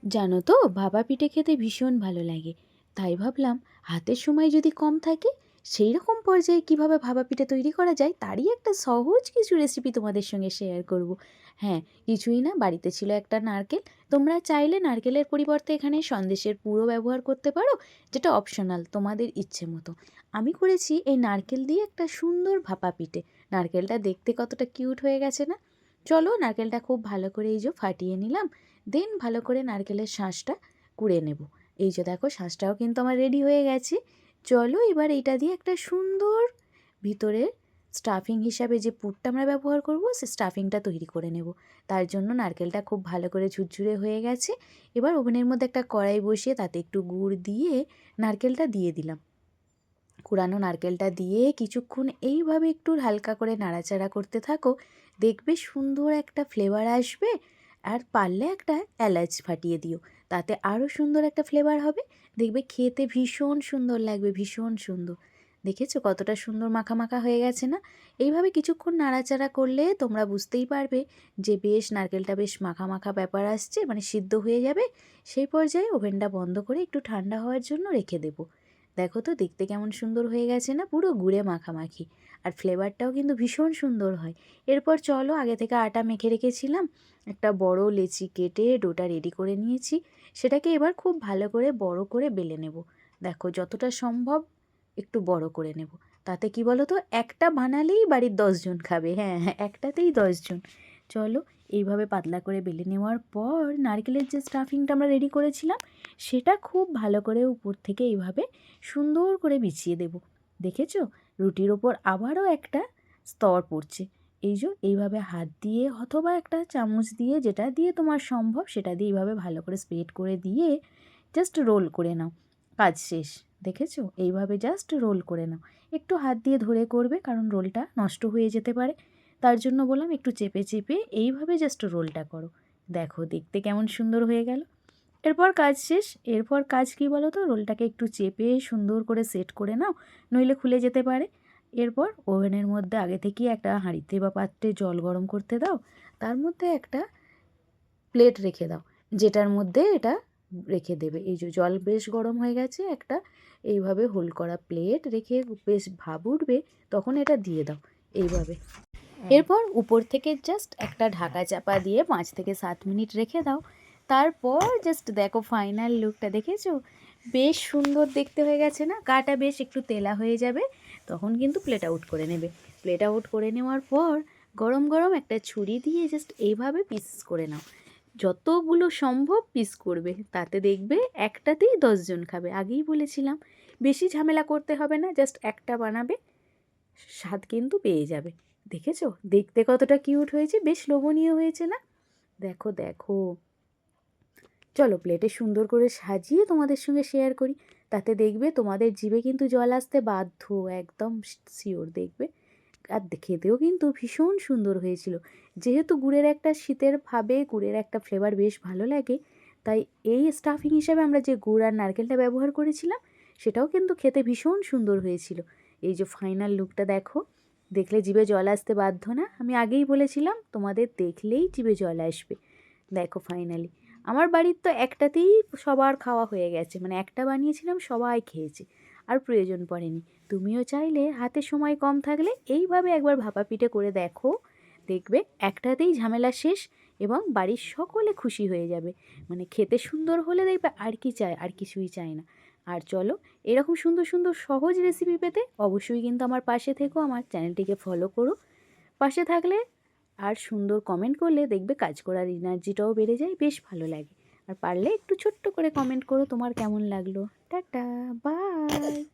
জানো তো, ভাপা পিঠে খেতে ভীষণ ভালো লাগে। তাই ভাবলাম হাতের সময় যদি কম থাকে, সেই রকম পর্যায়ে কিভাবে ভাপা পিঠে তৈরি করা যায় তারই একটা সহজ কিছু রেসিপি তোমাদের সঙ্গে শেয়ার করব। হ্যাঁ, কিছুই না, বাড়িতে ছিল একটা নারকেল। তোমরা চাইলে নারকেলের পরিবর্তে এখানে সন্দেশের পুরো ব্যবহার করতে পারো, যেটা অপশনাল, তোমাদের ইচ্ছে মতো। আমি করেছি এই নারকেল দিয়ে একটা সুন্দর ভাপা পিঠে। নারকেলটা দেখতে কতটা কিউট হয়ে গেছে না? চলো, নারকেলটা খুব ভালো করে এই যে ফাটিয়ে নিলাম। দেন ভালো করে নারকেলের শাঁসটা কুড়ে নেব। এই যে দেখো, শাঁসটাও কিন্তু আমার রেডি হয়ে গেছে। চলো এবার এইটা দিয়ে একটা সুন্দর ভিতরের স্টাফিং হিসাবে যে পুরটা আমরা ব্যবহার করব, সে স্টাফিংটা তৈরি করে নেব। তার জন্য নারকেলটা খুব ভালো করে ঝুরঝুরে হয়ে গেছে। এবার ওভেনের মধ্যে একটা কড়াই বসিয়ে তাতে একটু গুড় দিয়ে নারকেলটা দিয়ে দিলাম। কুড়ানো নারকেলটা দিয়ে কিছুক্ষণ এইভাবে একটু হালকা করে নাড়াচাড়া করতে থাকো। দেখবে সুন্দর একটা ফ্লেভার আসবে। আর পারলে একটা এলাচ ফাটিয়ে দিও, তাতে আরও সুন্দর একটা ফ্লেভার হবে। দেখবে খেতে ভীষণ সুন্দর লাগবে, ভীষণ সুন্দর। দেখেছো কতটা সুন্দর মাখা মাখা হয়ে গেছে না? এইভাবে কিছুক্ষণ নাড়াচাড়া করলে তোমরা বুঝতেই পারবে যে বেশ নারকেলটা বেশ মাখা মাখা ব্যাপার আসছে, মানে সিদ্ধ হয়ে যাবে। সেই পর্যায়ে ওভেনটা বন্ধ করে একটু ঠান্ডা হওয়ার জন্য রেখে দেবো। দেখো তো দেখতে কেমন সুন্দর হয়ে গেছে না, পুরো গুড়ে মাখামাখি। আর ফ্লেভারটাও কিন্তু ভীষণ সুন্দর হয়। এরপর চলো, আগে থেকে আটা মেখে রেখেছিলাম, একটা বড় লেচি কেটে ডোটা রেডি করে নিয়েছি। সেটাকে এবার খুব ভালো করে বড় করে বেলে নেব। দেখো যতটা সম্ভব একটু বড় করে নেব। তাতে কি বলো তো, একটা বানালেই বাড়ির 10 জন খাবে। হ্যাঁ হ্যাঁ, একটাতেই 10 জন। চলো, এইভাবে পাতলা করে বেলে নেওয়ার পর নারকেলের যে স্টাফিংটা আমরা রেডি করেছিলাম, সেটা খুব ভালো করে উপর থেকে এইভাবে সুন্দর করে বিছিয়ে দেব। দেখেছো, রুটির ওপর আবারও একটা স্তর পড়ছে। এই যে এইভাবে হাত দিয়ে অথবা একটা চামচ দিয়ে, যেটা দিয়ে তোমার সম্ভব সেটা দিয়ে এইভাবে ভালো করে স্প্রেড করে দিয়ে জাস্ট রোল করে নাও। কাজ শেষ। দেখেছো, এইভাবে জাস্ট রোল করে নাও। একটু হাত দিয়ে ধরে করবে, কারণ রোলটা নষ্ট হয়ে যেতে পারে। তার জন্য বললাম একটু চেপে চেপে এইভাবে জাস্ট রোলটা করো। দেখো দেখতে কেমন সুন্দর হয়ে গেল। এরপর কাজ শেষ। এরপর কাজ কী বলো তো, রোলটাকে একটু চেপে সুন্দর করে সেট করে নাও, নইলে খুলে যেতে পারে। এরপর ওভেনের মধ্যে আগে থেকেই একটা হাঁড়িতে বা পাত্রে জল গরম করতে দাও। তার মধ্যে একটা প্লেট রেখে দাও, যেটার মধ্যে এটা রেখে দেবে। এই যে জল বেশ গরম হয়ে গেছে, একটা এইভাবে হোল করা প্লেট রেখে বেশ ভাপ উঠবে, তখন এটা দিয়ে দাও এইভাবে। এরপর উপর থেকে জাস্ট একটা ঢাকা চাপা দিয়ে 5 থেকে 7 মিনিট রেখে দাও। তারপর জাস্ট দেখো ফাইনাল লুকটা, দেখেছো? বেশ সুন্দর দেখতে হয়ে গেছে না? গাটা বেশ একটু তেলা হয়ে যাবে, তখন কিন্তু প্লেট আউট করে নেবে। প্লেট আউট করে নেওয়ার পর গরম গরম একটা ছুরি দিয়ে জাস্ট এইভাবে পিস করে নাও। যতগুলো সম্ভব পিস করবে, তাতে দেখবে একটাতেই 10 জন খাবে। আগেই বলেছিলাম, বেশি ঝামেলা করতে হবে না, জাস্ট একটা বানাবে, স্বাদ কিন্তু পেয়ে যাবে। দেখেছো দেখতে কতটা কিউট হয়েছে, বেশ লোভনীয় হয়েছে না? দেখো দেখো। চলো প্লেটে সুন্দর করে সাজিয়ে তোমাদের সঙ্গে শেয়ার করি, তাতে দেখবে তোমাদের জিভে কিন্তু জল আসতে বাধ্য, একদম শিওর দেখবে। আর খেতেও কিন্তু ভীষণ সুন্দর হয়েছিল। যেহেতু গুড়ের একটা শীতের ভাবে গুড়ের একটা ফ্লেভার বেশ ভালো লাগে, তাই এই স্টাফিং হিসাবে আমরা যে গুড় আর নারকেলটা ব্যবহার করেছিলাম, সেটাও কিন্তু খেতে ভীষণ সুন্দর হয়েছিল। এই যে ফাইনাল লুকটা দেখো, দেখলে জিভে জল আসতে বাধ্য না? আমি আগেই বলেছিলাম তোমাদের দেখলেই জিভে জল আসবে। দেখো ফাইনালি আমার বাড়ির তো একটাতেই সবার খাওয়া হয়ে গেছে, মানে একটা বানিয়েছিলাম, সবাই খেয়েছে, আর প্রয়োজন পড়েনি। তুমিও চাইলে হাতে সময় কম থাকলে এইভাবে একবার ভাপা পিঠে করে দেখো, দেখবে একটাতেই ঝামেলা শেষ এবং বাড়ির সকলে খুশি হয়ে যাবে। মানে খেতে সুন্দর হলে দেখবে আর কি চায়, আর কিছুই চায় না। আর চলো, এরকম সুন্দর সুন্দর সহজ রেসিপি পেতে অবশ্যই কিন্তু আমার পাশে থেকো, আমার চ্যানেলটিকে ফলো করো। পাশে থাকলে আর সুন্দর কমেন্ট করলে দেখবে কাজ করার এনার্জিটাও বেড়ে যায়, বেশ ভালো লাগে। আর পারলে একটু ছোট্ট করে কমেন্ট করো তোমার কেমন লাগলো। Tata, by.